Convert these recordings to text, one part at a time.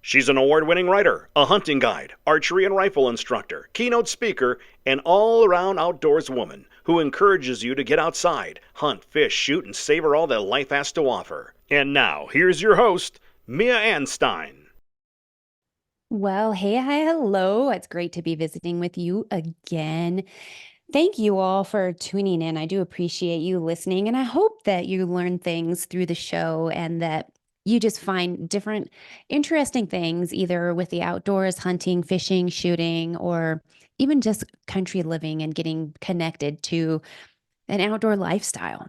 She's an award-winning writer, a hunting guide, archery and rifle instructor, keynote speaker, and all-around outdoors woman who encourages you to get outside, hunt, fish, shoot, and savor all that life has to offer. And now, here's your host, Mia Anstine. Well, hey, hi, hello. It's great to be visiting with you again. Thank you all for tuning in. I do appreciate you listening, and I hope that you learn things through the show and that you just find different interesting things, either with the outdoors, hunting, fishing, shooting, or even just country living and getting connected to an outdoor lifestyle.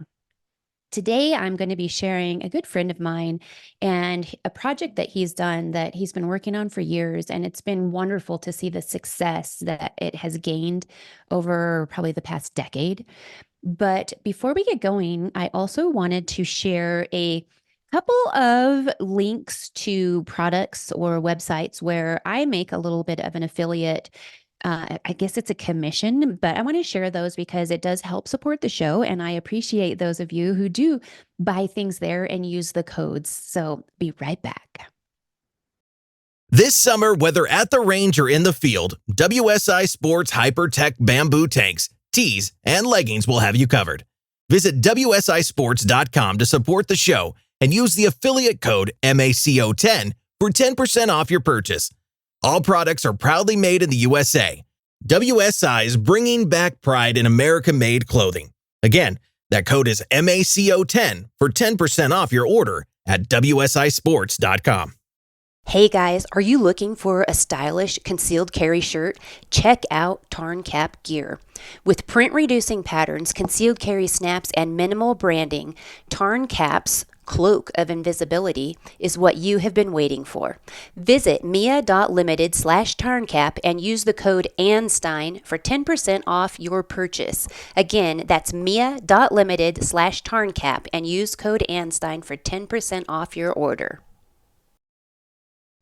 Today, I'm going to be sharing a good friend of mine and a project that he's done that he's been working on for years. And it's been wonderful to see the success that it has gained over probably the past decade. But before we get going, I also wanted to share a couple of links to products or websites where I make a little bit of an affiliate. I guess it's a commission, but I want to share those because it does help support the show. And I appreciate those of you who do buy things there and use the codes. So be right back. This summer, whether at the range or in the field, WSI Sports Hypertech bamboo tanks, tees, and leggings will have you covered. Visit WSISports.com to support the show and use the affiliate code MACO10 for 10% off your purchase. All products are proudly made in the USA. WSI is bringing back pride in American-made clothing. Again, that code is MACO10 for 10% off your order at WSISports.com. Hey guys, are you looking for a stylish concealed carry shirt? Check out Tarn Cap Gear. With print reducing patterns, concealed carry snaps, and minimal branding, Tarn Cap's cloak of invisibility is what you have been waiting for. Visit mia.limited/tarncap and use the code Anstine for 10% off your purchase. Again, that's mia.limited/tarncap and use code Anstine for 10% off your order.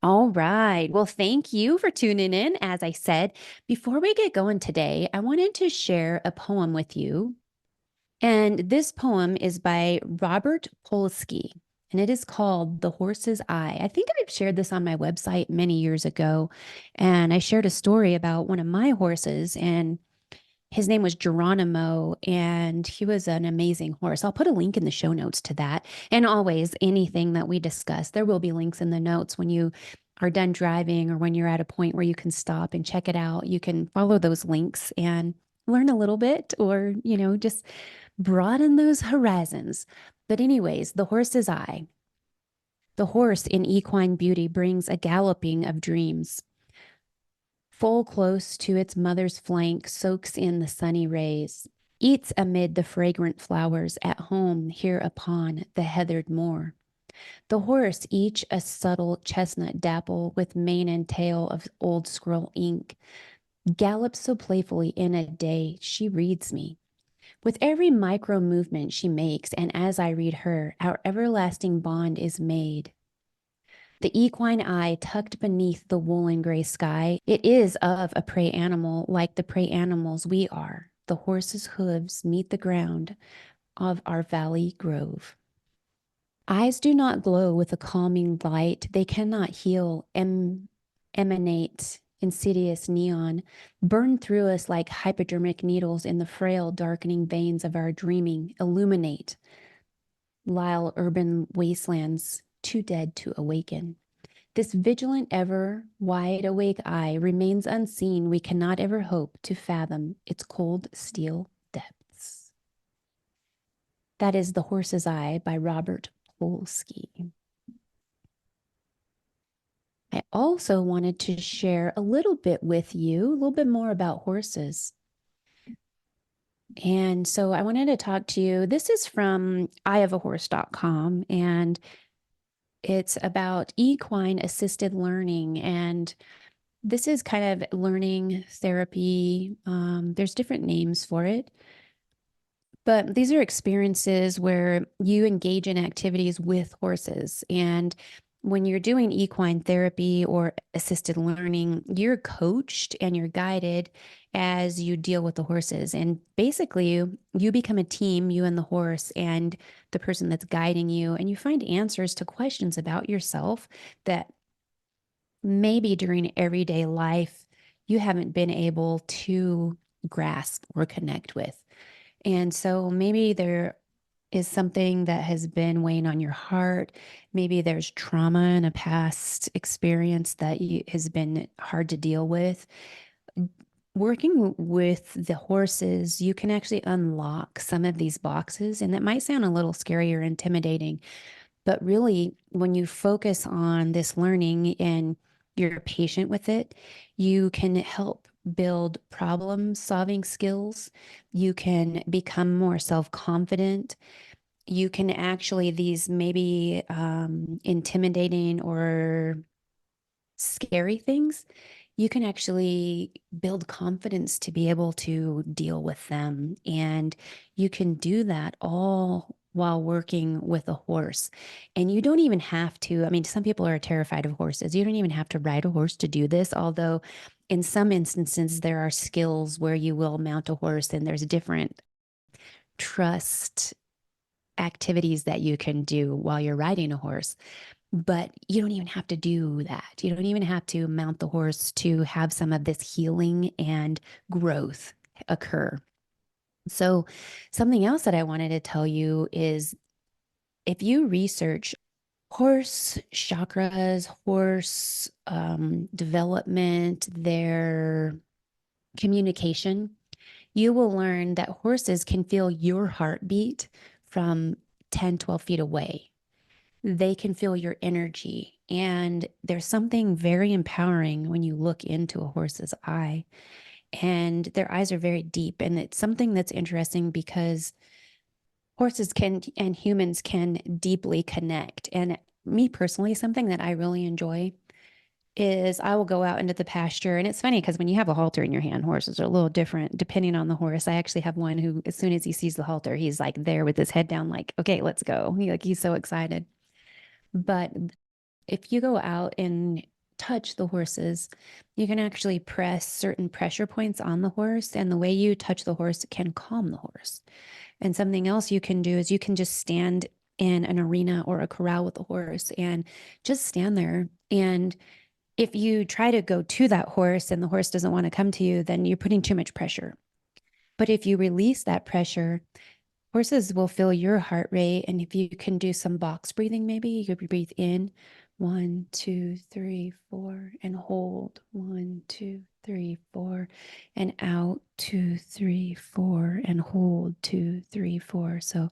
All right. Well, thank you for tuning in. As I said, before we get going today, I wanted to share a poem with you. And this poem is by Robert Polsky, and it is called The Horse's Eye. I think I've shared this on my website many years ago, and I shared a story about one of my horses, and his name was Geronimo, and he was an amazing horse. I'll put a link in the show notes to that. And always, anything that we discuss, there will be links in the notes when you are done driving or when you're at a point where you can stop and check it out. You can follow those links and learn a little bit or, just broaden those horizons. But anyways, the horse's eye. The horse in equine beauty brings a galloping of dreams. Full close to its mother's flank, soaks in the sunny rays, eats amid the fragrant flowers at home here upon the heathered moor. The horse, each a subtle chestnut dapple with mane and tail of old scroll ink, gallops so playfully in a day she reads me. With every micro movement she makes, and as I read her, our everlasting bond is made. The equine eye tucked beneath the woolen gray sky, it is of a prey animal like the prey animals we are. The horse's hooves meet the ground of our valley grove. Eyes do not glow with a calming light. They cannot heal, emanate insidious neon, burn through us like hypodermic needles in the frail, darkening veins of our dreaming, illuminate Lyle urban wastelands too dead to awaken. This vigilant, ever wide awake eye remains unseen. We cannot ever hope to fathom its cold steel depths. That is The Horse's Eye by Robert Polsky. I also wanted to share a little bit with you, a little bit more about horses. And so I wanted to talk to you. This is from eyeofahorse.com, and it's about equine assisted learning. And this is kind of learning therapy. There's different names for it. But these are experiences where you engage in activities with horses. And when you're doing equine therapy or assisted learning, you're coached and you're guided as you deal with the horses. And basically, you become a team, you and the horse, and the person that's guiding you, and you find answers to questions about yourself that maybe during everyday life, you haven't been able to grasp or connect with. And so maybe there is something that has been weighing on your heart. Maybe there's trauma in a past experience that has been hard to deal with. Working with the horses, you can actually unlock some of these boxes, and it might sound a little scary or intimidating, but really, when you focus on this learning and you're patient with it, you can help build problem solving skills. You can become more self confident. You can actually, these maybe intimidating or scary things, you can actually build confidence to be able to deal with them. And you can do that all while working with a horse. And you don't even have to, I mean, some people are terrified of horses. You don't even have to ride a horse to do this, although in some instances, there are skills where you will mount a horse and there's different trust activities that you can do while you're riding a horse. But you don't even have to do that. You don't even have to mount the horse to have some of this healing and growth occur. So, something else that I wanted to tell you is if you research horse chakras, horse development, their communication, you will learn that horses can feel your heartbeat from 10, 12 feet away. They can feel your energy. And there's something very empowering when you look into a horse's eye. And their eyes are very deep. And it's something that's interesting because horses can and humans can deeply connect. And me personally, something that I really enjoy is I will go out into the pasture. And it's funny because when you have a halter in your hand, horses are a little different depending on the horse. I actually have one who, as soon as he sees the halter, he's like there with his head down, like, okay, let's go. He's so excited. But if you go out and touch the horses, you can actually press certain pressure points on the horse. And the way you touch the horse can calm the horse. And something else you can do is you can just stand in an arena or a corral with the horse and just stand there. And if you try to go to that horse and the horse doesn't want to come to you, then you're putting too much pressure. But if you release that pressure, horses will feel your heart rate. And if you can do some box breathing, maybe you could breathe in 1, 2, 3, 4, and hold 1, 2, 3, 4, and out 2, 3, 4, and hold 2, 3, 4. So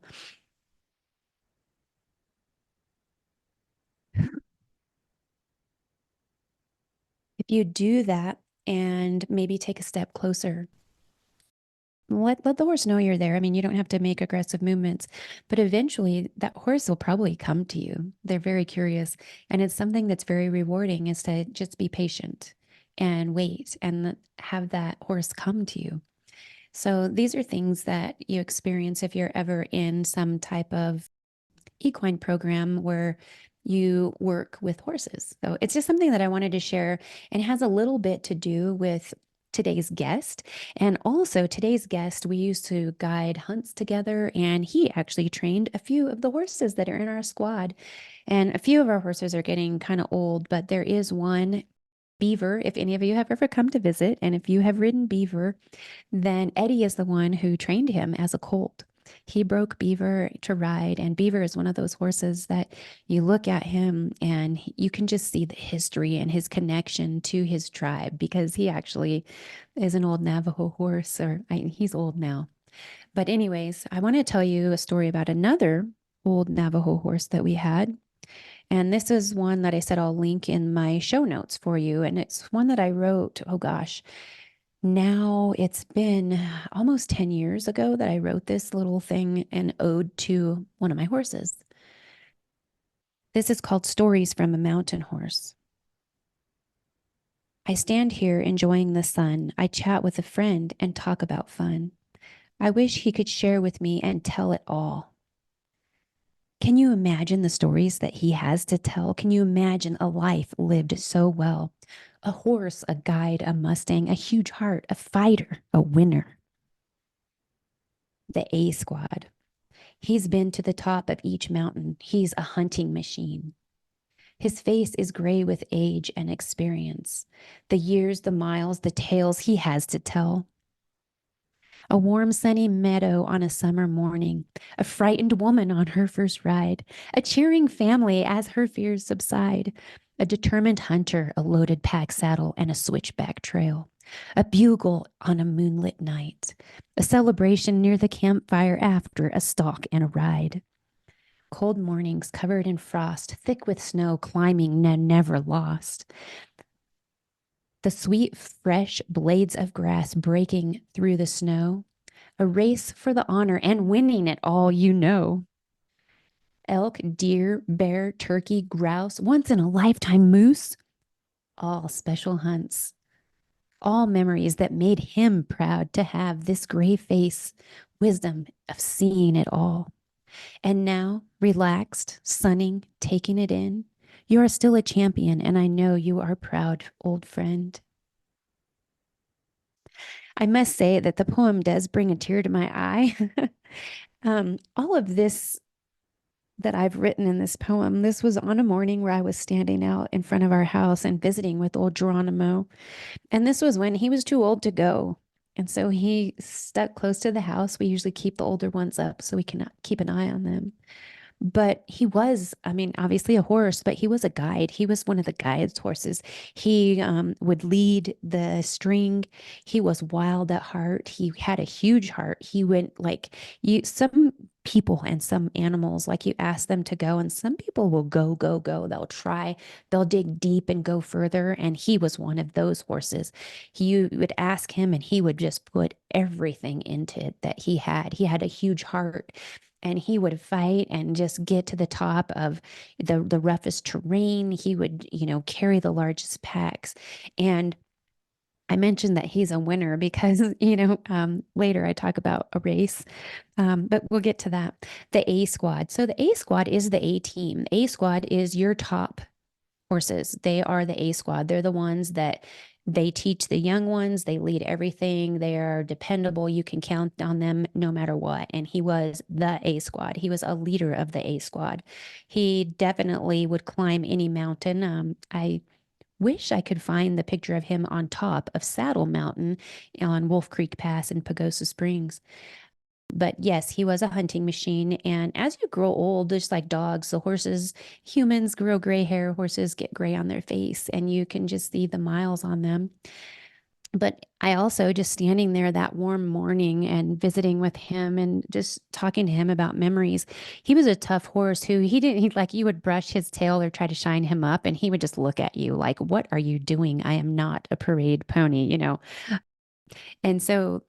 if you do that and maybe take a step closer, let the horse know you're there. I mean, you don't have to make aggressive movements, but eventually that horse will probably come to you. They're very curious. And it's something that's very rewarding is to just be patient and wait and have that horse come to you. So these are things that you experience if you're ever in some type of equine program where you work with horses. So it's just something that I wanted to share and has a little bit to do with today's guest. And also today's guest, we used to guide hunts together, and he actually trained a few of the horses that are in our squad. And a few of our horses are getting kind of old, but there is one Beaver, if any of you have ever come to visit, and if you have ridden Beaver, then Eddie is the one who trained him as a colt. He broke Beaver to ride, and Beaver is one of those horses that you look at him and you can just see the history and his connection to his tribe because he actually is an old Navajo horse, he's old now. But anyways, I want to tell you a story about another old Navajo horse that we had. And this is one that I said I'll link in my show notes for you. And it's one that I wrote, oh gosh, now it's been almost 10 years ago that I wrote this little thing, an ode to one of my horses. This is called Stories from a Mountain Horse. I stand here enjoying the sun. I chat with a friend and talk about fun. I wish he could share with me and tell it all. Can you imagine the stories that he has to tell? Can you imagine a life lived so well? A horse, a guide, a Mustang, a huge heart, a fighter, a winner. The A squad. He's been to the top of each mountain. He's a hunting machine. His face is gray with age and experience, the years, the miles, the tales he has to tell. A warm, sunny meadow on a summer morning, a frightened woman on her first ride, a cheering family as her fears subside, a determined hunter, a loaded pack saddle, and a switchback trail, a bugle on a moonlit night, a celebration near the campfire after a stalk and a ride. Cold mornings covered in frost, thick with snow, climbing never lost. The sweet, fresh blades of grass breaking through the snow. A race for the honor and winning it all, you know. Elk, deer, bear, turkey, grouse, once in a lifetime moose. All special hunts. All memories that made him proud to have this gray face, wisdom of seeing it all. And now, relaxed, sunning, taking it in, you are still a champion, and I know you are proud, old friend. I must say that the poem does bring a tear to my eye. All of this that I've written in this poem, this was on a morning where I was standing out in front of our house and visiting with old Geronimo. And this was when he was too old to go. And so he stuck close to the house. We usually keep the older ones up so we can keep an eye on them. But he was, I mean, obviously a horse, but he was a guide. He was one of the guide's horses. He would lead the string. He was wild at heart. He had a huge heart. He went like some people and some animals, like you ask them to go, and some people will go, go, go. They'll try, they'll dig deep and go further. And he was one of those horses. You would ask him, and he would just put everything into it that he had. He had a huge heart. And he would fight and just get to the top of the roughest terrain. He would, carry the largest packs. And I mentioned that he's a winner because, later I talk about a race, but we'll get to that. The A squad. So the A squad is the A team. A squad is your top horses. They are the A squad. They're the ones that they teach the young ones. They lead everything. They are dependable. You can count on them no matter what. And he was the A squad. He was a leader of the A squad. He definitely would climb any mountain. I wish I could find the picture of him on top of Saddle Mountain on Wolf Creek Pass in Pagosa Springs. But yes, he was a hunting machine. And as you grow old, just like dogs, the horses, humans grow gray hair, horses get gray on their face, and you can just see the miles on them. But I also just standing there that warm morning and visiting with him and just talking to him about memories. He was a tough horse who you would brush his tail or try to shine him up, and he would just look at you like, what are you doing? I am not a parade pony, And so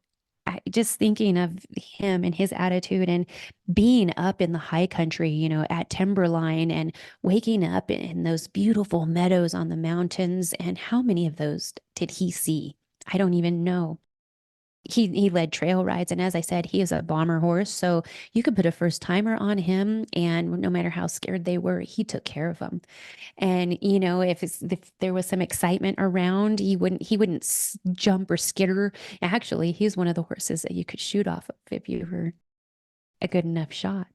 just thinking of him and his attitude and being up in the high country, at timberline and waking up in those beautiful meadows on the mountains. And how many of those did he see? I don't even know. He led trail rides. And as I said, he is a bomber horse. So you could put a first timer on him, and no matter how scared they were, he took care of them. And, if there was some excitement around, he wouldn't jump or skitter. Actually, he's one of the horses that you could shoot off of if you were a good enough shot.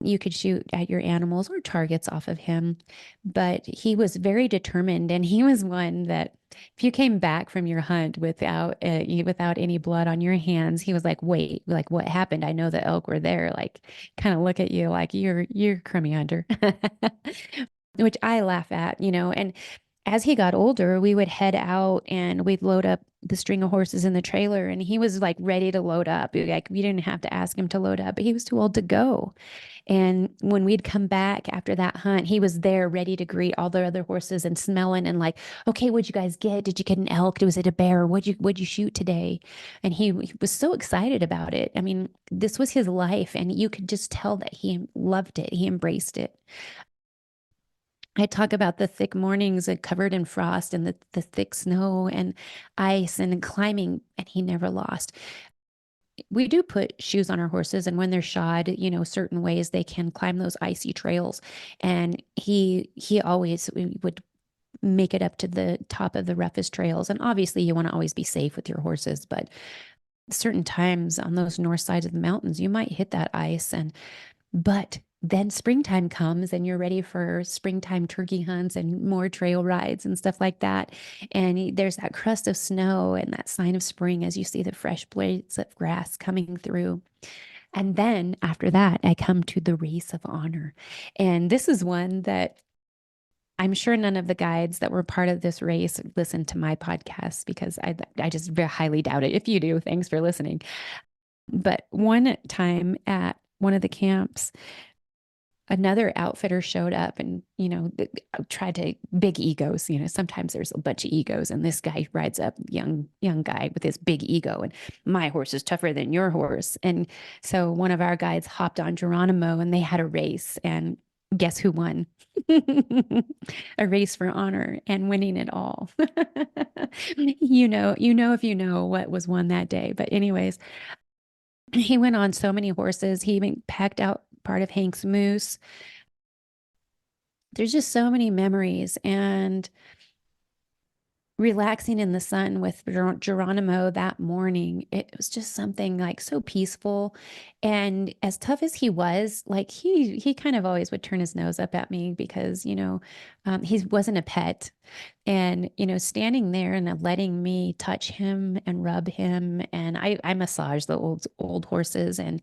You could shoot at your animals or targets off of him, but he was very determined. And he was one that if you came back from your hunt without any blood on your hands, he was like, wait, like what happened? I know the elk were there. Like kind of look at you like you're crummy hunter, which I laugh at, and as he got older, we would head out and we'd load up the string of horses in the trailer, and he was like ready to load up. Like we didn't have to ask him to load up, but he was too old to go. And when we'd come back after that hunt, he was there ready to greet all the other horses and smelling and like, okay, what'd you guys get? Did you get an elk? Was it a bear? What'd you shoot today? And he was so excited about it. I mean, this was his life, and you could just tell that he loved it. He embraced it. I talk about the thick mornings covered in frost and the thick snow and ice and climbing, and he never lost. We do put shoes on our horses, and when they're shod, certain ways they can climb those icy trails. And he always would make it up to the top of the roughest trails. And obviously you want to always be safe with your horses, but certain times on those north sides of the mountains, you might hit that ice. And But then springtime comes and you're ready for springtime turkey hunts and more trail rides and stuff like that. And there's that crust of snow and that sign of spring as you see the fresh blades of grass coming through. And then after that, I come to the race of honor. And this is one that I'm sure none of the guides that were part of this race listened to my podcast because I just very highly doubt it. If you do, thanks for listening. But one time at one of the camps, another outfitter showed up and, tried to big egos, sometimes there's a bunch of egos and this guy rides up, young guy with this big ego and my horse is tougher than your horse. And so one of our guides hopped on Geronimo and they had a race and guess who won? A race for honor and winning it all. If you know what was won that day. But anyways, he went on so many horses. He even packed out part of Hank's moose. There's just so many memories and relaxing in the sun with Geronimo that morning. It was just something like so peaceful. And as tough as he was, like he kind of always would turn his nose up at me because, he wasn't a pet. And, standing there and letting me touch him and rub him. And I massage the old horses and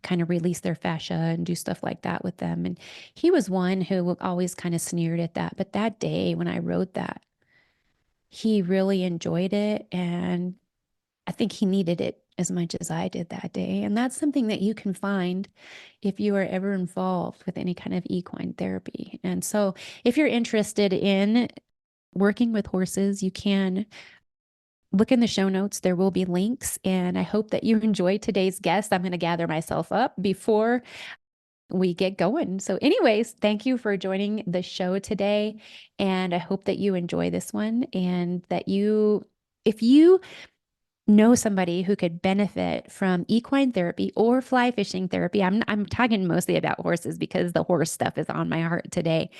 kind of release their fascia and do stuff like that with them. And he was one who always kind of sneered at that. But that day when I rode that, he really enjoyed it. And I think he needed it as much as I did that day. And that's something that you can find if you are ever involved with any kind of equine therapy. And so if you're interested in working with horses, you can look in the show notes. There will be links. And I hope that you enjoyed today's guest. I'm going to gather myself up before we get going. So anyways, thank you for joining the show today. And I hope that you enjoy this one and that if you know somebody who could benefit from equine therapy or fly fishing therapy, I'm talking mostly about horses because the horse stuff is on my heart today.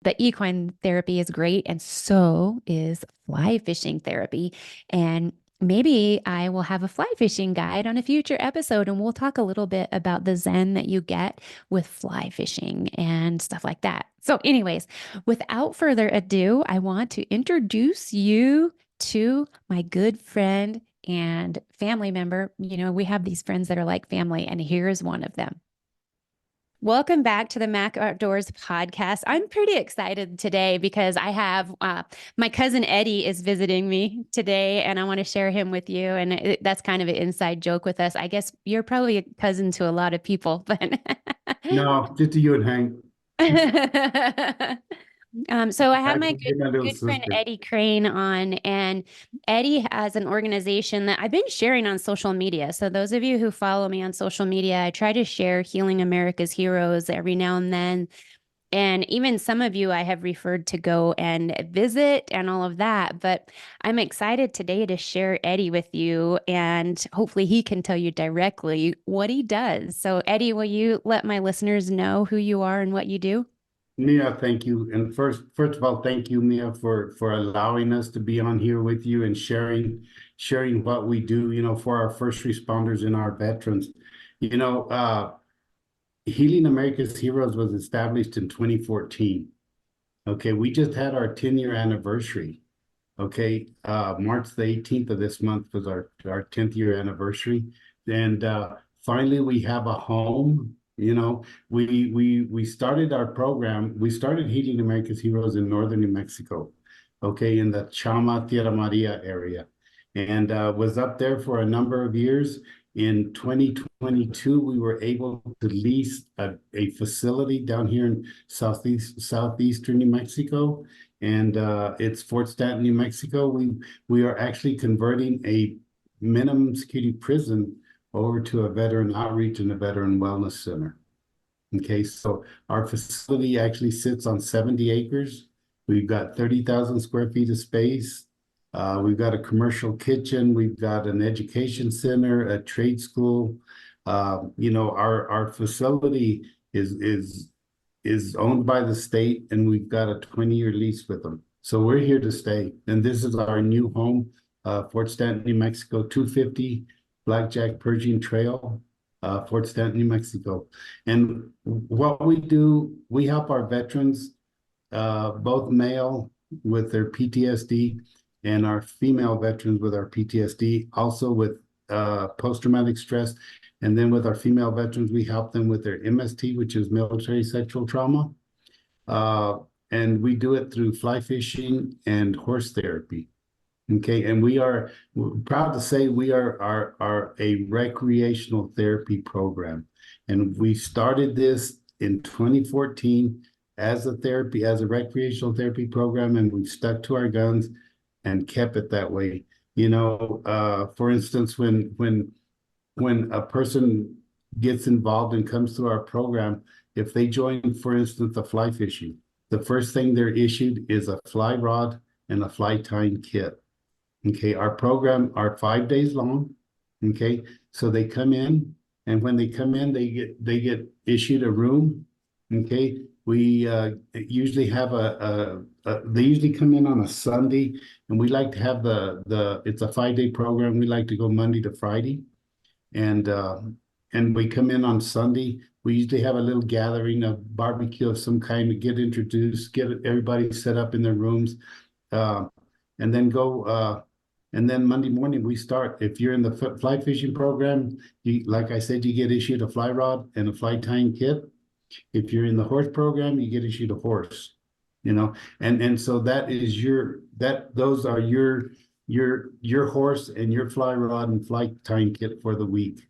But equine therapy is great, and so is fly fishing therapy. And maybe I will have a fly fishing guide on a future episode, and we'll talk a little bit about the zen that you get with fly fishing and stuff like that. So, anyways, without further ado, I want to introduce you to my good friend and family member. We have these friends that are like family, and here's one of them. Welcome back to the Mac Outdoors podcast. I'm pretty excited today because I have my cousin Eddie is visiting me today, and I want to share him with you. And that's kind of an inside joke with us. I guess you're probably a cousin to a lot of people, but No, just to you and Hank. So I have my You're my little good friend sister. Eddie Crane on, and Eddie has an organization that I've been sharing on social media. So those of you who follow me on social media, I try to share Healing America's Heroes every now and then. And even some of you I have referred to go and visit and all of that. But I'm excited today to share Eddie with you, and hopefully he can tell you directly what he does. So Eddie, will you let my listeners know who you are and what you do? Mia, thank you. And first of all, thank you, Mia, for allowing us to be on here with you and sharing what we do, for our first responders and our veterans. Healing America's Heroes was established in 2014. Okay, we just had our 10-year anniversary. Okay, March the 18th of this month was our 10th year anniversary. And finally we have a home. We started our program. We started Healing America's Heroes in northern New Mexico, okay, in the Chama Tierra Maria area, and was up there for a number of years. In 2022, we were able to lease a facility down here in southeastern New Mexico, and it's Fort Stanton, New Mexico. We are actually converting a minimum security prison over to a veteran outreach and a veteran wellness center. Okay, so our facility actually sits on 70 acres. We've got 30,000 square feet of space. We've got a commercial kitchen. We've got an education center, a trade school. Our facility is owned by the state, and we've got a 20-year lease with them. So we're here to stay. And this is our new home, Fort Stanton, New Mexico, 250 Blackjack Pershing Trail. Fort Stanton, New Mexico. And what we do, we help our veterans, both male with their PTSD and our female veterans with our PTSD, also with post-traumatic stress. And then with our female veterans, we help them with their MST, which is military sexual trauma. And we do it through fly fishing and horse therapy. Okay, and we're proud to say we are a recreational therapy program. And we started this in 2014 as a recreational therapy program, and we've stuck to our guns and kept it that way. For instance, when a person gets involved and comes through our program, if they join, for instance, the fly fishing, the first thing they're issued is a fly rod and a fly tying kit. Okay, our program are 5 days long. Okay, so they come in, and when they come in, they get issued a room. Okay, we usually have they usually come in on a Sunday, and we like to have it's a 5-day program. We like to go Monday to Friday, and we come in on Sunday. We usually have a little gathering, a barbecue of some kind to get introduced, get everybody set up in their rooms, and then go. And then Monday morning we start. If you're in the fly fishing program, like I said, you get issued a fly rod and a fly tying kit. If you're in the horse program, you get issued a horse. And so that is those are your horse and your fly rod and fly tying kit for the week.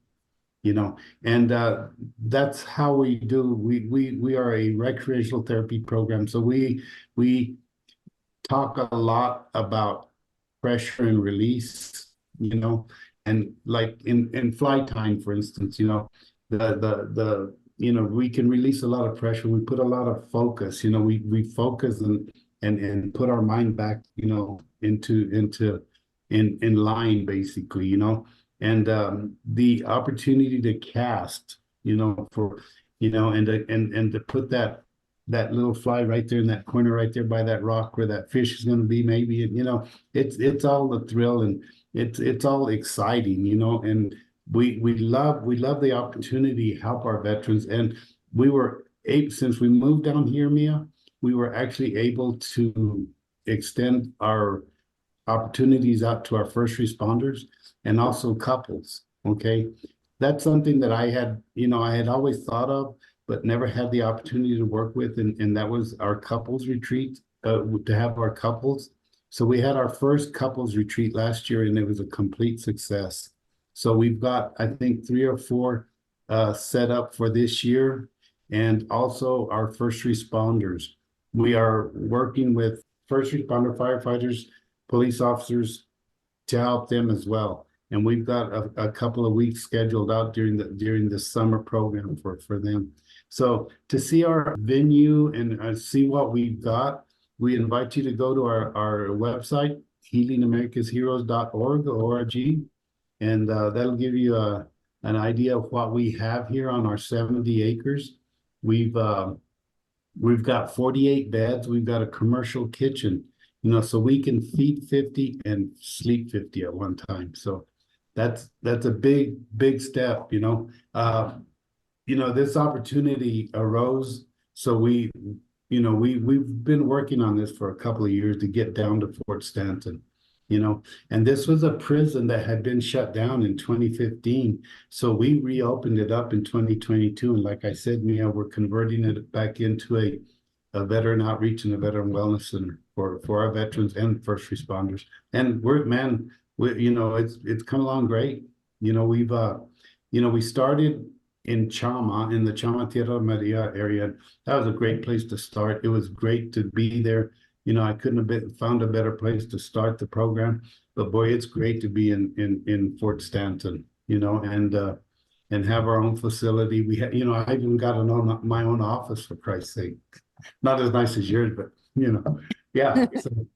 And that's how we do. We are a recreational therapy program, so we talk a lot about pressure and release, and like in fly tying, for instance, we can release a lot of pressure. We put a lot of focus. We focus and put our mind back, into in line, basically, and the opportunity to cast, for and to put that little fly right there in that corner right there by that rock where that fish is going to be, maybe, and it's all the thrill, and it's all exciting, and we love the opportunity to help our veterans. And since we moved down here, Mia, we were actually able to extend our opportunities out to our first responders and also couples. Okay, that's something that I had always thought of, but never had the opportunity to work with, and that was our couples retreat, to have our couples. So we had our first couples retreat last year, and it was a complete success. So we've got, I think, 3 or 4 set up for this year, and also our first responders. We are working with first responder firefighters, police officers to help them as well. And we've got a couple of weeks scheduled out during the summer program for them. So to see our venue and see what we've got, we invite you to go to our website, healingamericasheroes.org, and that'll give you an idea of what we have here on our 70 acres. We've got 48 beds. We've got a commercial kitchen, so we can feed 50 and sleep 50 at one time. So that's a big step. This opportunity arose, so we've been working on this for a couple of years to get down to Fort Stanton, and this was a prison that had been shut down in 2015. So we reopened it up in 2022. And like I said, Mia, we're converting it back into a veteran outreach and a veteran wellness center for our veterans and first responders. And it's come along great. We started in Chama, in the Chama Tierra Maria area. That was a great place to start. It was great to be there. I couldn't have found a better place to start the program. But boy, it's great to be in Fort Stanton, and have our own facility. We I even got my own office, for Christ's sake. Not as nice as yours, but yeah. So,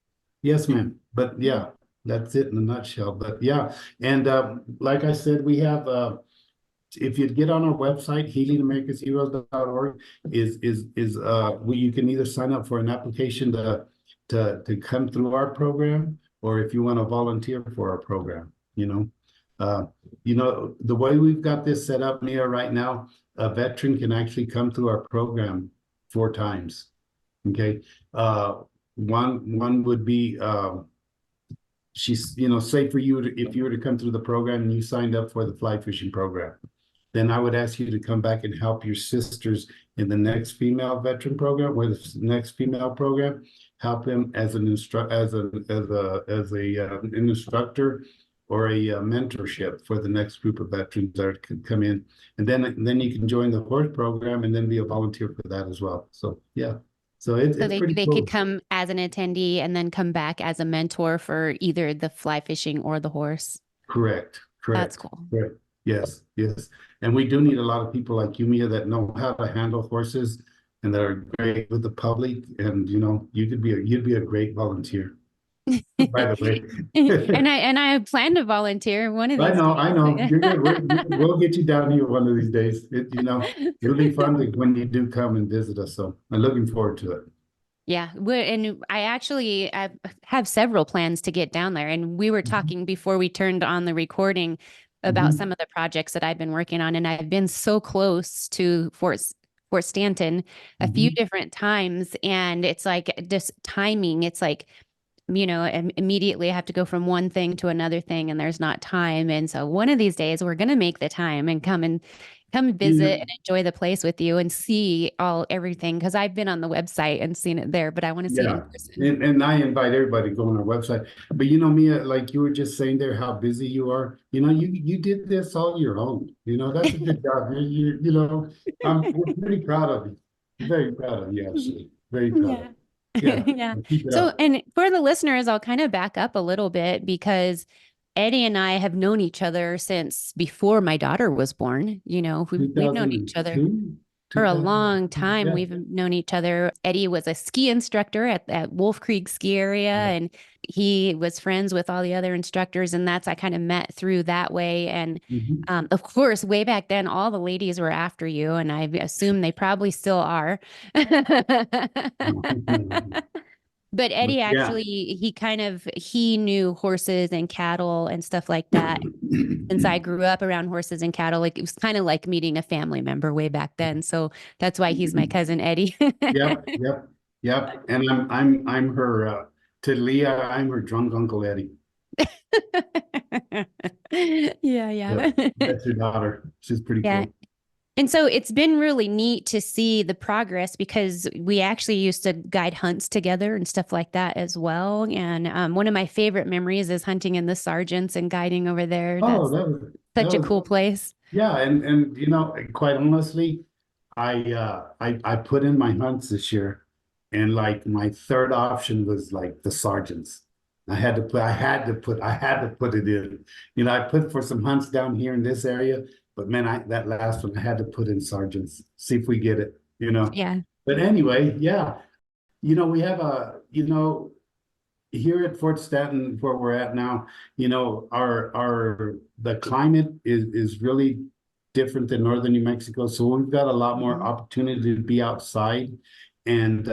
yes, ma'am. But yeah, that's it in a nutshell. But yeah, and like I said, we have. If you get on our website, healingamericasheroes.org, you can either sign up for an application to come through our program, or if you want to volunteer for our program, You know, the way we've got this set up, Mia, right now, a veteran can actually come through our program 4 times. Okay. One would be she's, you know, say for you if you were to come through the program and you signed up for the fly fishing program, then I would ask you to come back and help your sisters in the next female veteran program, or the next female program, help them as an an instructor or a mentorship for the next group of veterans that could come in, and then you can join the horse program and then be a volunteer for that as well. So yeah, so So it's they, pretty they cool. could come as an attendee and then come back as a mentor for either the fly fishing or the horse. Correct. That's cool. Correct. Yes, yes. And we do need a lot of people like you, Mia, that know how to handle horses and that are great with the public. And you know, you'd be a great volunteer. By the way. and I plan to volunteer one of these days. I know. You're good. We'll get you down here one of these days. You know, it'll be fun when you do come and visit us. So I'm looking forward to it. Yeah, and I have several plans to get down there. And we were talking before we turned on the recording about some of the projects that I've been working on, and I've been so close to Fort Stanton a few different times, and it's like just timing. It's like, you know, immediately I have to go from one thing to another thing, and there's not time. And so one of these days we're going to make the time and come visit and enjoy the place with you and see everything. Cause I've been on the website and seen it there, but I want to see it in person. And I invite everybody to go on our website. But you know, Mia, like you were just saying there, how busy you are. You know, you did this all your own. You know, that's a good job. You know, we're pretty proud of you. Very proud of you, actually. Very proud. Yeah. Yeah. So, and for the listeners, I'll kind of back up a little bit because Eddie and I have known each other since before my daughter was born. You know, we've known each other for a long time. Yeah. We've known each other. Eddie was a ski instructor at Wolf Creek ski area, and he was friends with all the other instructors. And I kind of met through that way. And of course, way back then, all the ladies were after you, and I assume they probably still are. But Eddie actually, he knew horses and cattle and stuff like that. Since I grew up around horses and cattle, like it was kind of like meeting a family member way back then. So that's why he's my cousin Eddie. Yep. And I'm her to Leah, I'm her drunk Uncle Eddie. Yeah. That's her daughter. She's pretty cool. And so it's been really neat to see the progress because we actually used to guide hunts together and stuff like that as well. And one of my favorite memories is hunting in the Sergeants and guiding over there. That's such a cool place. Yeah, and you know, quite honestly, I put in my hunts this year, and like my third option was like the Sergeants. I had to put it in. You know, I put for some hunts down here in this area. But man, that last one I had to put in Sergeants, see if we get it, you know? Yeah. But anyway, yeah. You know, we have here at Fort Stanton, where we're at now, you know, the climate is really different than northern New Mexico. So we've got a lot more opportunity to be outside. And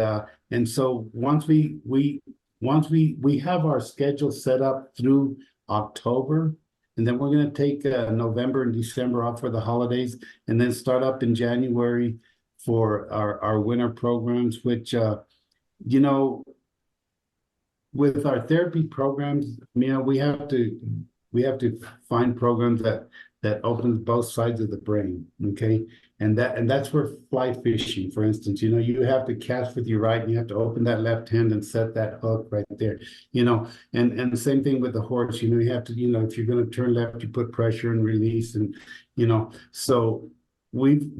so once we have our schedule set up through October, and then we're going to take November and December off for the holidays, and then start up in January for our winter programs, which, you know, with our therapy programs, you know, we have to find programs that opens both sides of the brain. Okay. And that's where fly fishing, for instance, you know, you have to cast with your right, and you have to open that left hand and set that hook right there, you know, and the same thing with the horse, you know, you have to, you know, if you're going to turn left, you put pressure and release, and, you know, so we've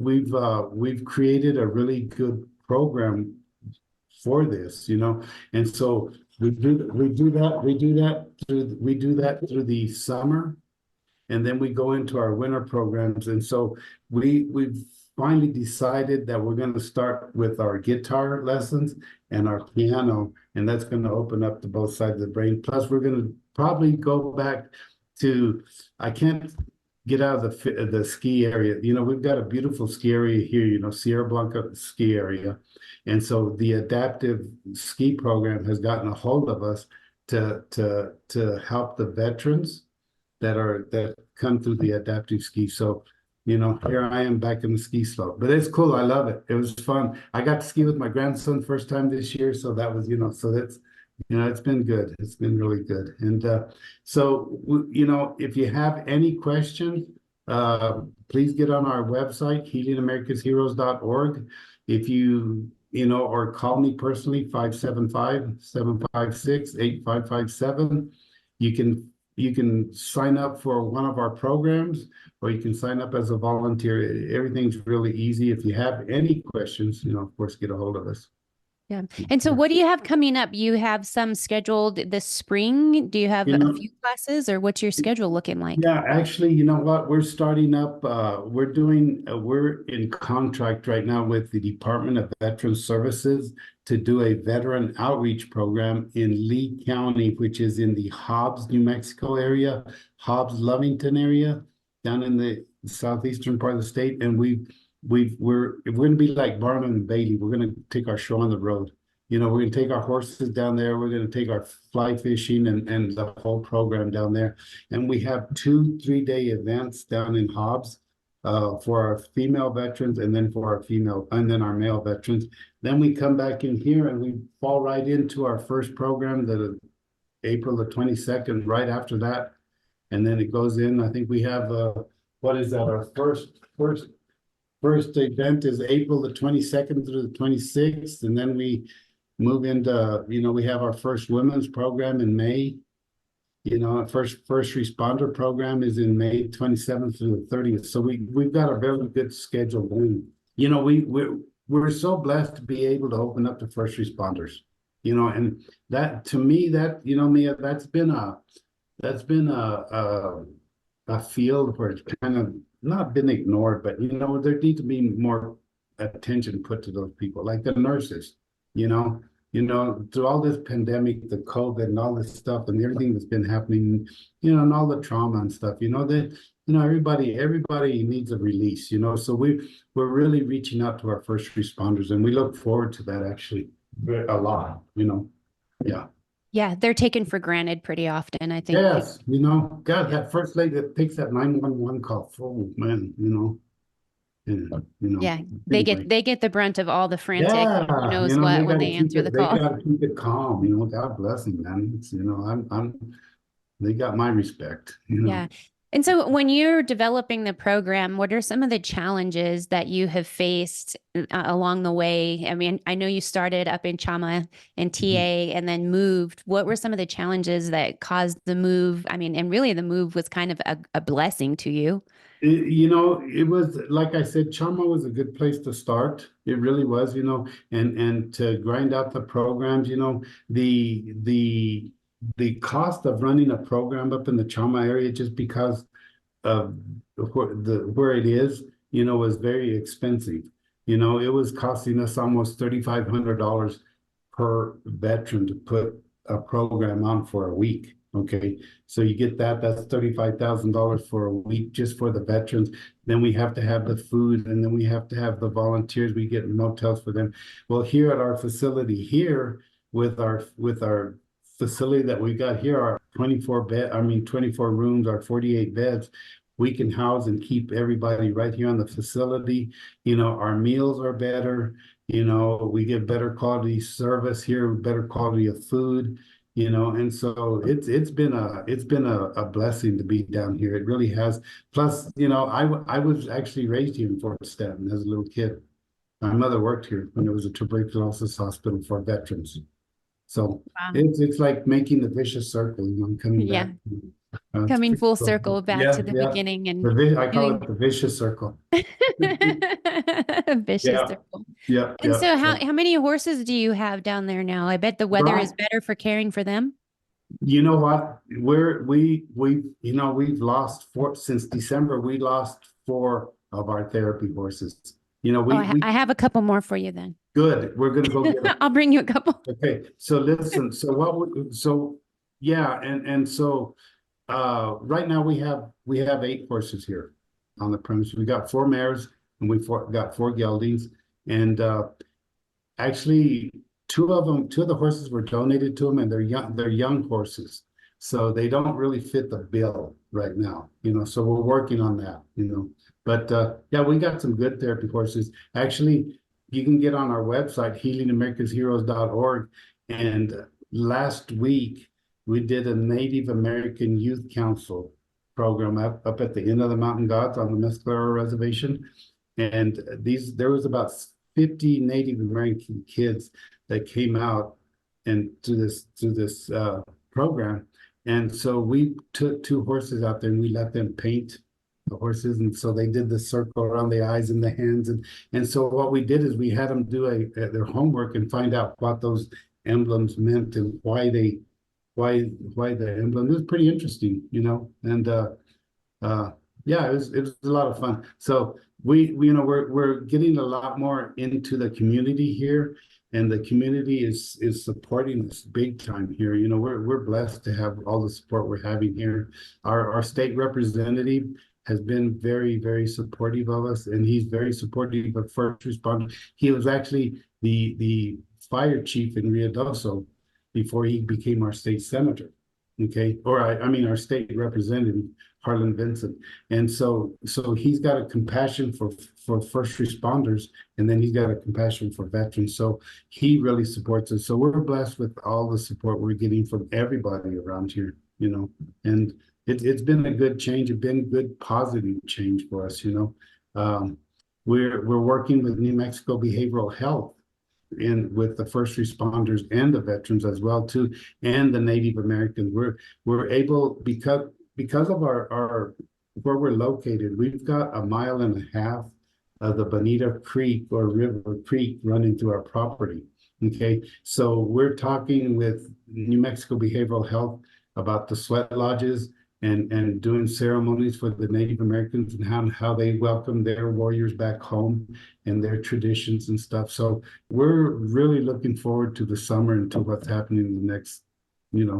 created a really good program for this, you know, and so we do that through the summer. And then we go into our winter programs. And so we've finally decided that we're going to start with our guitar lessons and our piano, and that's going to open up to both sides of the brain. Plus, we're going to probably go back to, I can't get out of the ski area. You know, we've got a beautiful ski area here, you know, Sierra Blanca ski area. And so the adaptive ski program has gotten a hold of us to help the veterans that come through the adaptive ski. So, you know, here I am back in the ski slope, but it's cool. I love it. It was fun. I got to ski with my grandson first time this year. So that was, you know, so that's, you know, it's been good. It's been really good. And so, you know, if you have any questions, please get on our website, healingamericasheroes.org. If you, you know, or call me personally, 575-756-8557. You can sign up for one of our programs, or you can sign up as a volunteer. Everything's really easy. If you have any questions, you know, of course, get a hold of us. Yeah. And so what do you have coming up? You have some scheduled this spring? Do you have You a know, few classes, or what's your schedule looking like? yeah, actually, you know what? We're starting up, we're in contract right now with the Department of Veteran Services to do a veteran outreach program in Lee County, which is in the Hobbs, New Mexico area, Hobbs, Lovington area, down in the southeastern part of the state. And we're going to be like Barnum and Bailey. We're going to take our show on the road. You know, we're going to take our horses down there. We're going to take our fly fishing and the whole program down there. And we have 2 3-day events down in Hobbs for our female veterans, and then for our our male veterans. Then we come back in here and we fall right into our first program, that April the 22nd, right after that. And then it goes in, I think we have, what is that? Our first event is April the 22nd through the 26th. And then we move into, you know, we have our first women's program in May. You know, our first responder program is in May 27th through the 30th. So we've got a very good schedule going. You know, we're so blessed to be able to open up to first responders. You know, and that, to me, that, you know, Mia, that's been a field where it's kind of not been ignored, but, you know, there needs to be more attention put to those people, like the nurses. You know, through all this pandemic, the COVID and all this stuff and everything that's been happening, you know, and all the trauma and stuff, you know, that, you know, everybody needs a release, you know. So we're really reaching out to our first responders, and we look forward to that actually a lot, you know. Yeah. Yeah, they're taken for granted pretty often, I think. Yes, you know, God, that first lady that takes that 911 call, oh man, you know. Yeah, you know. Yeah, Anyway. they get the brunt of all the frantic, Yeah, who knows you know, what they when gotta they keep answer it, the they call. gotta keep it calm, you know. God bless them, man. It's, you know, they got my respect, you know. Yeah. And so when you're developing the program, what are some of the challenges that you have faced along the way? I mean, I know you started up in Chama and TA and then moved. What were some of the challenges that caused the move? I mean, and really the move was kind of a blessing to you. You know, it was, like I said, Chama was a good place to start. It really was, you know, and to grind out the programs, you know, the cost of running a program up in the Chama area, just because of where it is, you know, was very expensive. You know, it was costing us almost $3,500 per veteran to put a program on for a week. Okay, so you get that's $35,000 for a week just for the veterans. Then we have to have the food, and then we have to have the volunteers. We get motels for them. Well, here at our facility here, with our facility that we got here, our 24 rooms, our 48 beds, we can house and keep everybody right here on the facility. You know, our meals are better. You know, we get better quality service here, better quality of food. You know, and so it's been a blessing to be down here. It really has. Plus, you know, I was actually raised here in Fort Stanton as a little kid. My mother worked here when there was a tuberculosis hospital for veterans. So Wow. it's like making the vicious circle, you know, coming Yeah. back. Coming full circle back to the beginning, and I call it the vicious circle. vicious circle. Yeah. And so how many horses do you have down there now? I bet the weather is better for caring for them. You know what? We've lost since December. We lost 4 of our therapy horses. You know, I have a couple more for you then. Good. We're gonna go get them. I'll bring you a couple. Okay. So listen. So right now we have 8 horses here on the premise. We got 4 mares and got 4 geldings, and actually 2 of the horses were donated to them, and they're young horses. So they don't really fit the bill right now, so we're working on that, But yeah, we got some good therapy horses. Actually, you can get on our website, healingamericasheroes.org. And last week, we did a Native American Youth Council program up at the Inn of the Mountain Gods on the Mescalero Reservation. And there was about 50 Native American kids that came out and to this program. And so we took 2 horses out there and we let them paint the horses. And so they did the circle around the eyes and the hands. And so what we did is we had them do their homework and find out what those emblems meant and why the emblem. It was pretty interesting, and yeah, it was a lot of fun. So we're getting a lot more into the community here, and the community is supporting us big time here. We're blessed to have all the support we're having here. Our state representative has been very, very supportive of us, and he's very supportive of first responders. He was actually the fire chief in Ruidoso before he became our state senator. Okay, or I mean our state representative, Harlan Vincent. And so he's got a compassion for first responders, and then he's got a compassion for veterans. So he really supports us. So we're blessed with all the support we're getting from everybody around here, and it's been a good change. It's been good, positive change for us, We're working with New Mexico Behavioral Health and with the first responders and the veterans as well too, and the Native Americans. We're able, because of our where we're located, we've got 1.5 miles of the Bonita Creek or River Creek running through our property. Okay, so we're talking with New Mexico Behavioral Health about the sweat lodges and doing ceremonies for the Native Americans and how they welcome their warriors back home and their traditions and stuff. So we're really looking forward to the summer and to what's happening in the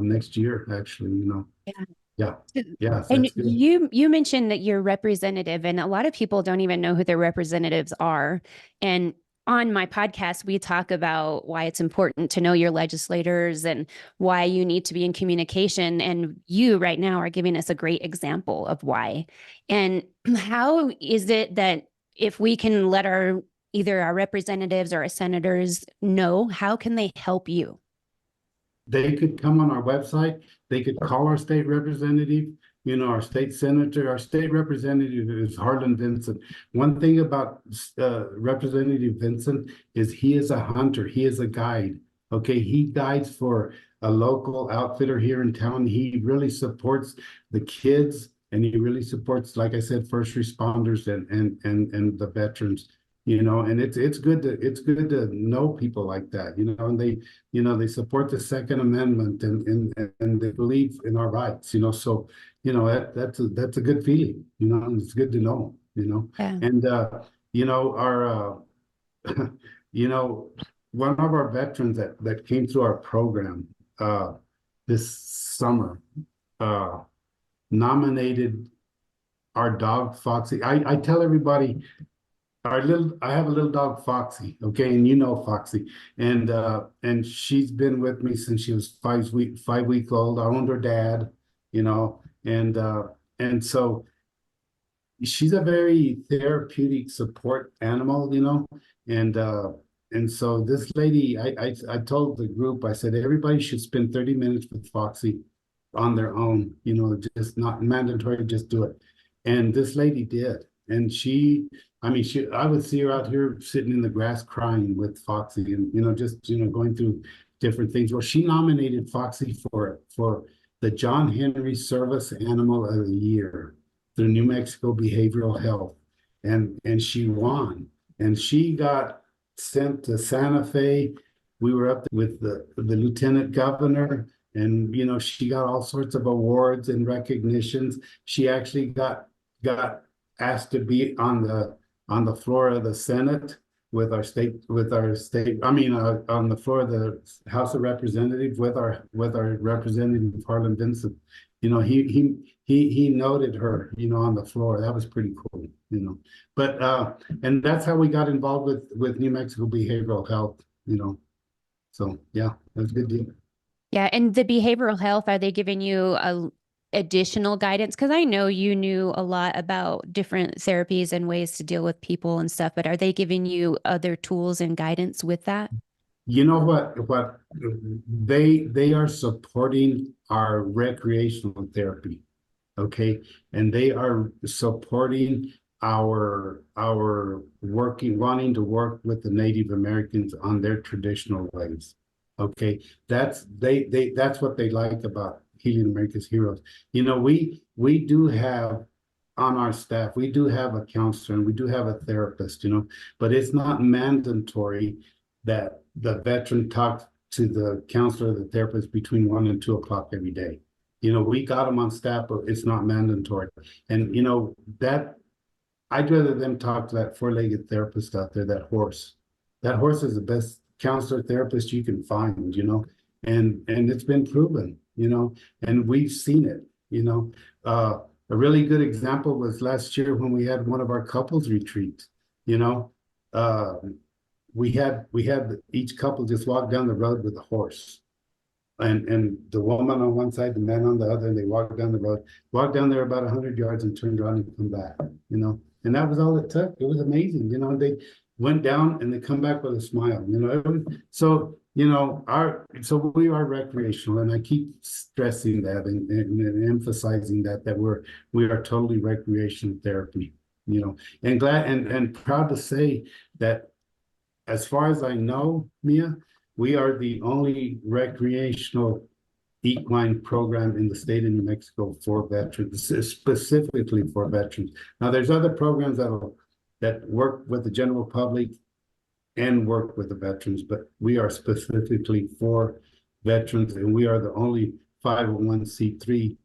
next year, actually, Yeah. Yeah. And That's good. you mentioned that you're representative, and a lot of people don't even know who their representatives are. And on my podcast, we talk about why it's important to know your legislators and why you need to be in communication. And you right now are giving us a great example of why. And how is it that if we can let either our representatives or our senators know, how can they help you? They could come on our website. They could call our state representative, our state senator. Our state representative is Harlan Vincent. One thing about Representative Vincent is he is a hunter. He is a guide. Okay, he guides for a local outfitter here in town. He really supports the kids, and he really supports, like I said, first responders and the veterans. And it's good to know people like that, and they support the Second Amendment and they believe in our rights, so that's a good feeling, and it's good to know, Yeah. and our one of our veterans that came through our program this summer nominated our dog Foxy. I tell everybody I have a little dog, Foxy, okay, and Foxy, and she's been with me since she was 5 weeks old. I owned her dad, and so she's a very therapeutic support animal, and so this lady, I told the group, I said everybody should spend 30 minutes with Foxy on their own, just not mandatory, just do it. And this lady did, and I would see her out here sitting in the grass crying with Foxy and, just, going through different things. Well, she nominated Foxy for the John Henry Service Animal of the Year through New Mexico Behavioral Health. And she won. And she got sent to Santa Fe. We were up there with the lieutenant governor, and, she got all sorts of awards and recognitions. She actually got asked to be on the floor of the Senate with our state, on the floor of the House of Representatives with our representative Harlan Vincent. He noted her, on the floor. That was pretty cool, But and that's how we got involved with New Mexico Behavioral Health, So yeah, that was a good deal. Yeah. And the behavioral health, are they giving you additional guidance? Because I know you knew a lot about different therapies and ways to deal with people and stuff, but are they giving you other tools and guidance with that? You know what they are supporting our recreational therapy, okay? And they are supporting our wanting to work with the Native Americans on their traditional ways. Okay, that's what they like about Healing America's Heroes. You know, we do have on our staff, we do have a counselor and we do have a therapist, you know, but it's not mandatory that the veteran talks to the counselor or the therapist between 1 and 2 o'clock every day. You know, we got them on staff, but it's not mandatory. And you know, that I'd rather them talk to that four-legged therapist out there, that horse. That horse is the best counselor therapist you can find, you know, and it's been proven, you know, and we've seen it, you know. A really good example was last year when we had one of our couples retreats, you know. We had each couple just walk down the road with a horse. And the woman on one side, the man on the other, and they walked down the road, walked down there about 100 yards and turned around and come back, you know. And that was all it took. It was amazing, you know. They went down and they come back with a smile, you know. So, you know, we are recreational, and I keep stressing that and emphasizing that we are totally recreational therapy, you know, and glad and proud to say that as far as I know, Mia, we are the only recreational equine program in the state of New Mexico for veterans, specifically for veterans. Now, there's other programs that work with the general public and work with the veterans, but we are specifically for veterans, and we are the only 501c3.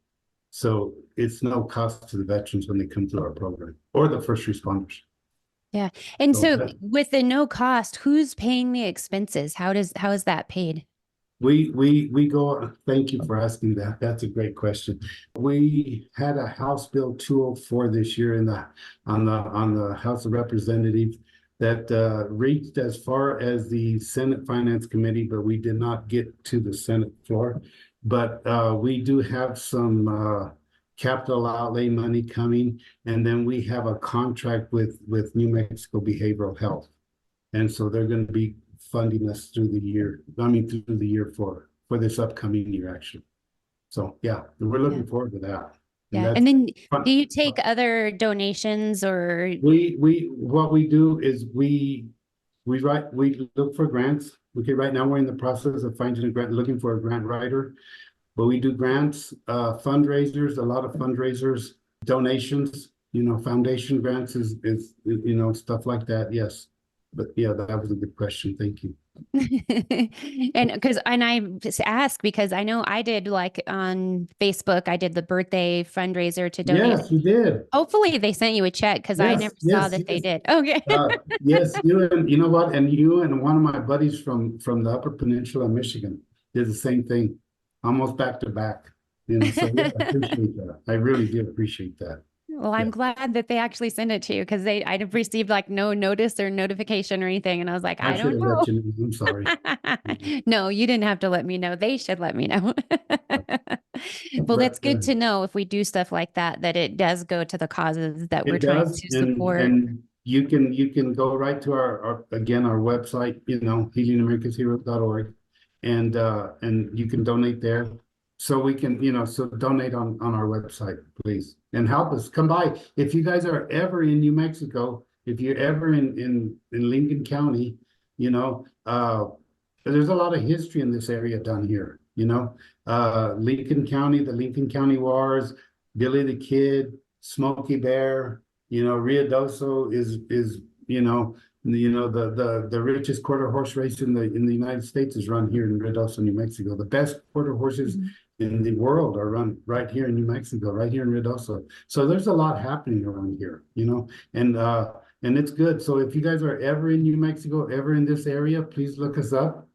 So it's no cost to the veterans when they come through our program, or the first responders. Yeah. And So so with the no cost, who's paying the expenses? How is that paid? we go, thank you for asking that. That's a great question. We had a House Bill 204 this year on the House of Representatives that reached as far as the Senate Finance Committee, but we did not get to the Senate floor. But we do have some capital outlay money coming, and then we have a contract with New Mexico Behavioral Health, and so they're going to be funding us through the year. I mean, through the year for this upcoming year, actually. So yeah, we're looking forward to that. Yeah. And then do you take other donations or? What we do is we look for grants. Okay, right now we're in the process of finding a grant, looking for a grant writer. But we do grants, fundraisers, a lot of fundraisers, donations, you know, foundation grants is you know, stuff like that. Yes. But yeah, that was a good question. Thank you. And I just ask because I know I did, like on Facebook, I did the birthday fundraiser to donate. Yes, you did. Hopefully they sent you a check because I never saw that they did. Okay. Yes, you know what? And you and one of my buddies from the Upper Peninsula, Michigan, did the same thing, almost back to back. You know, so yeah, I appreciate that. I really do appreciate that. Well, I'm glad that they actually sent it to you because I'd received like no notice or notification or anything. And I was like, I don't know. I'm sorry. No, you didn't have to let me know. They should let me know. Well, that's good to know if we do stuff like that, that it does go to the causes that we're trying to support. And you can go right to our website, you know, healingamericasheroes.org, and you can donate there. So we can, you know, so donate on our website, please, and help us. Come by. If you guys are ever in New Mexico, if you're ever in Lincoln County, you know, there's a lot of history in this area down here, you know. Lincoln County, the Lincoln County Wars, Billy the Kid, Smokey Bear, you know, Ruidoso is the richest quarter horse race in the United States is run here in Ruidoso, New Mexico. The best quarter horses in the world are run right here in New Mexico, right here in Ruidoso. So there's a lot happening around here, you know, and it's good. So if you guys are ever in New Mexico, ever in this area, please look us up,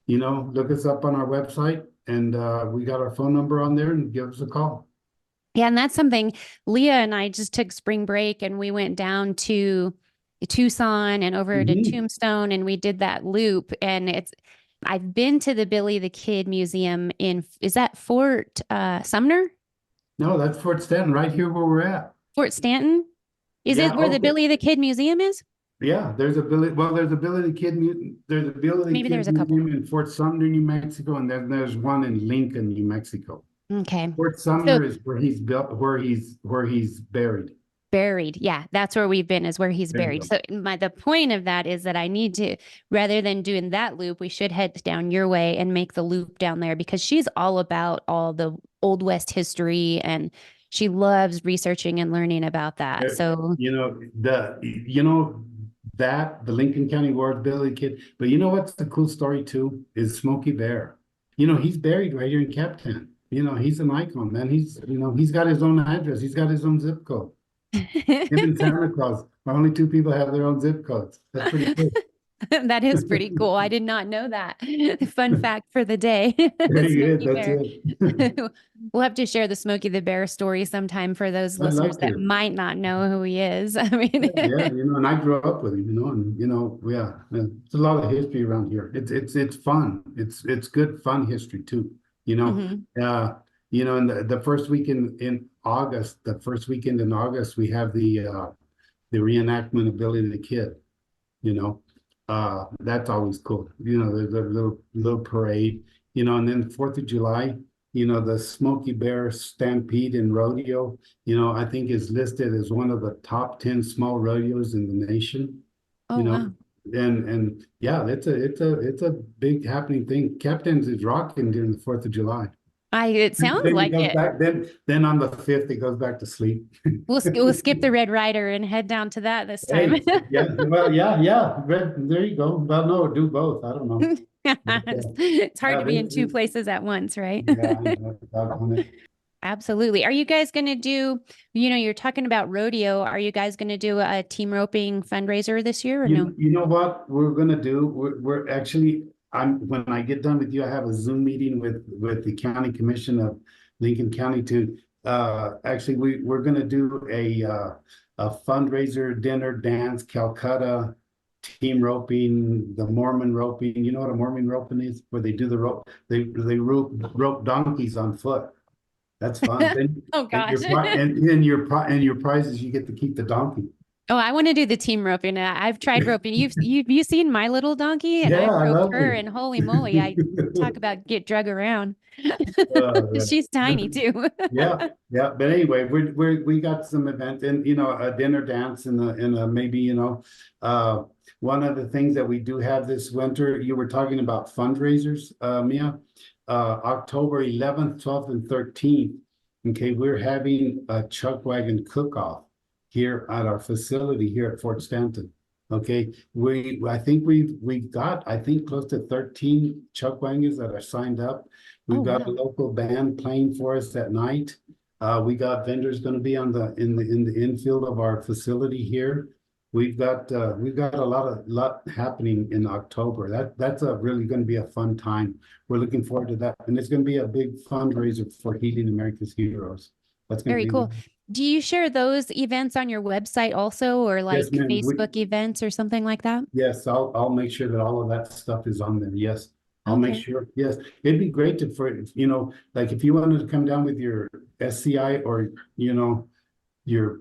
you know, look us up on our website, and we got our phone number on there, and give us a call. Yeah. And that's something Leah and I just took spring break and we went down to Tucson and over to Tombstone, and we did that loop, and I've been to the Billy the Kid Museum is that Fort Sumner? No, that's Fort Stanton, right here where we're at. Fort Stanton? Is Yeah, it where the okay. Billy the Kid Museum is? Yeah, there's a Billy the Kid there's a Billy the Maybe Kid there's a couple. Museum in Fort Sumner, New Mexico, and then there's one in Lincoln, New Mexico. Okay. Fort So Sumner is where he's built, where he's buried. buried. Yeah, that's where we've been, is where he's There you buried. go. So the point of that is that I need to, rather than doing that loop, we should head down your way and make the loop down there, because she's all about all the Old West history, and she loves researching and learning about that. So You know, the Lincoln County War Billy Kid, but you know what's the cool story too is Smokey Bear. You know, he's buried right here in Captain. You know, he's an icon, man. He's got his own address. He's got his own zip code. Him and Santa Claus are only two people have their own zip codes. That's pretty cool. that is pretty cool. I did not know that. Fun fact for the day. Very good. Smokey That's Bear. it. We'll have to share the Smokey the Bear story sometime for those I'd listeners love that to. might not know who he is. I mean, Yeah, and I grew up with him, and yeah, it's a lot of history around here. It's fun. It's good fun history too. You know, Mhm. in the first weekend in August, the first weekend in August, we have the reenactment of Billy the Kid. You know, that's always cool. You know, there's a little parade. You know, and then 4th of July. You know, the Smokey Bear Stampede and Rodeo, I think is listed as one of the top 10 small rodeos in the nation, Oh, you know, wow. and yeah, it's a big happening thing. Captain's is rocking during the 4th of July. It sounds Then it like goes it. back, then on the 5th, it goes back to sleep. We'll skip the Red Rider and head down to that this time. Hey, yeah, well, yeah, there you go. Well, no, do both. I don't know. It's hard Yeah, to be in two places at once, right? yeah, I know, doggone it. Absolutely. Are you guys going to do, you're talking about rodeo. Are you guys going to do a team roping fundraiser this year or no? You know what we're gonna do? We're actually, when I get done with you, I have a Zoom meeting with the County Commission of Lincoln County to, actually, we're gonna do a fundraiser, dinner, dance, Calcutta, team roping, the Mormon roping. You know what a Mormon roping is? Where they do the rope, they rope donkeys on foot. That's fun. Then, Oh gosh. and your prize is you get to keep the donkey. Oh, I want to do the team roping. I've tried roping. You seen my little donkey, and Yeah, I've I roped love her, and holy moly, I talk it. about get drug around. Yeah. She's tiny too. Yeah, yeah. But anyway, we got some events and a dinner dance and maybe one of the things that we do have this winter. You were talking about fundraisers, Mia. October 11th, 12th, and 13th. Okay, we're having a chuck wagon cook-off here at our facility here at Fort Stanton. Okay, I think we've got close to 13 chuck wagons that are signed up. Oh, We've got a wow. local band playing for us at night. We got vendors going to be in the infield of our facility here. We've got a lot happening in October. That's really going to be a fun time. We're looking forward to that, and it's going to be a big fundraiser for Healing America's Heroes. That's going to Very be cool. Do you share those events on your website also, or yes, like ma'am. Facebook events or something like that? Yes, I'll make sure that all of that stuff is on there. Yes, I'll make Okay. sure. Yes, it'd be great like if you wanted to come down with your SCI or your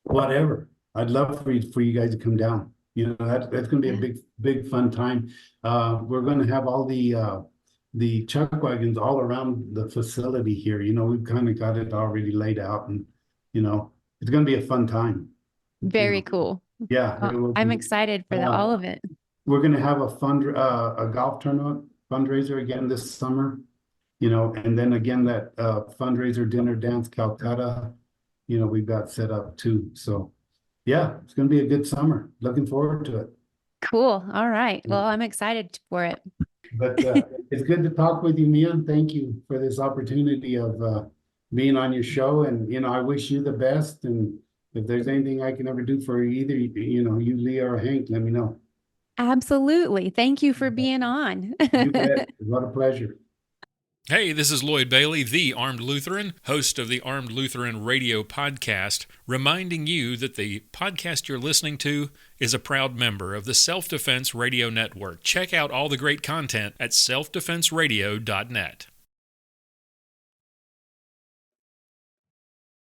whatever. I'd love for you guys to come down. That's going to be a Yeah. big fun time. We're going to have all the chuck wagons all around the facility here. We've kind of got it already laid out, and it's going to be a fun time. Very cool. Yeah, it Well, will I'm be. excited for Uh, all of it. we're going to have a golf tournament fundraiser again this summer. And then again that fundraiser dinner dance Calcutta. We've got set up too. So yeah, it's going to be a good summer. Looking forward to it. Cool. All right. Well, I'm excited for it. But it's good to talk with you, Mia. And thank you for this opportunity of being on your show. And I wish you the best. And if there's anything I can ever do for either, you, Leah, or Hank, let me know. Absolutely. Thank you for being on. You bet. What a pleasure. Hey, this is Lloyd Bailey, the Armed Lutheran, host of the Armed Lutheran Radio podcast, reminding you that the podcast you're listening to is a proud member of the Self-Defense Radio Network. Check out all the great content at selfdefenseradio.net.